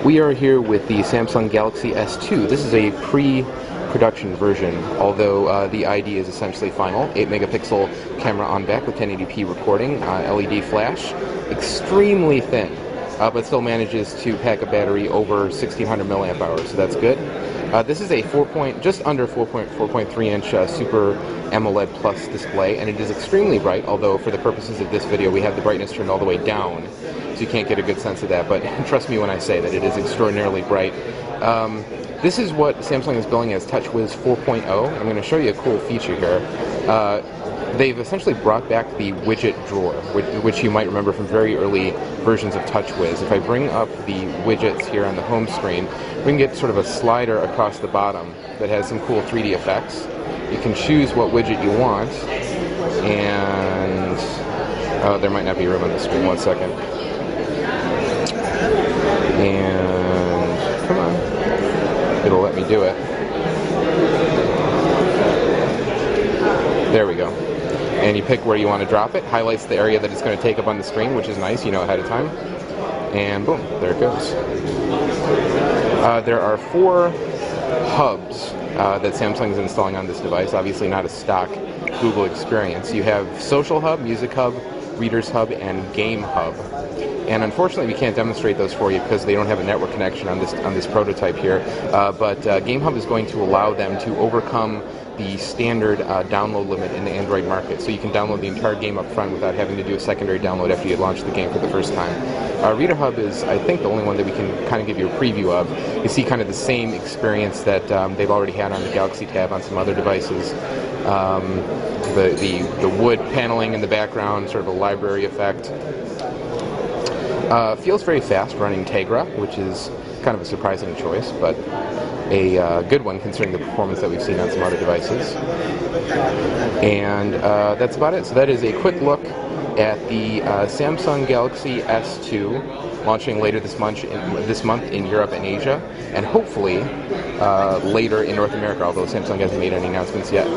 We are here with the Samsung Galaxy S2. This is a pre-production version, although the ID is essentially final. 8-megapixel camera on back with 1080p recording, LED flash, extremely thin, but still manages to pack a battery over 1600 milliamp hours, so that's good. This is a just under 4.3 inch Super AMOLED Plus display, and it is extremely bright, although for the purposes of this video we have the brightness turned all the way down, so you can't get a good sense of that, but trust me when I say that it is extraordinarily bright. This is what Samsung is billing as TouchWiz 4.0. I'm going to show you a cool feature here. They've essentially brought back the widget drawer, which you might remember from very early versions of TouchWiz. If I bring up the widgets here on the home screen, we can get sort of a slider across the bottom that has some cool 3D effects. You can choose what widget you want, and there might not be room on the screen. 1 second. And come on, it'll let me do it. There we go. And you pick where you want to drop it, highlights the area that it's going to take up on the screen, which is nice, you know ahead of time. And boom, there it goes. There are 4 hubs that Samsung is installing on this device, obviously not a stock Google experience. You have Social Hub, Music Hub, Readers Hub, and Game Hub. And unfortunately we can't demonstrate those for you because they don't have a network connection on this prototype here. But Game Hub is going to allow them to overcome the standard download limit in the Android market, so you can download the entire game up front without having to do a secondary download after you launch the game for the first time. Reader Hub is, I think, the only one that we can kind of give you a preview of. You see kind of the same experience that they've already had on the Galaxy Tab on some other devices. The wood paneling in the background, sort of a library effect. Feels very fast running Tegra, which is kind of a surprising choice, but a good one considering the performance that we've seen on some other devices. And that's about it. So that is a quick look at the Samsung Galaxy S2 launching later this month in Europe and Asia, and hopefully later in North America, although Samsung hasn't made any announcements yet.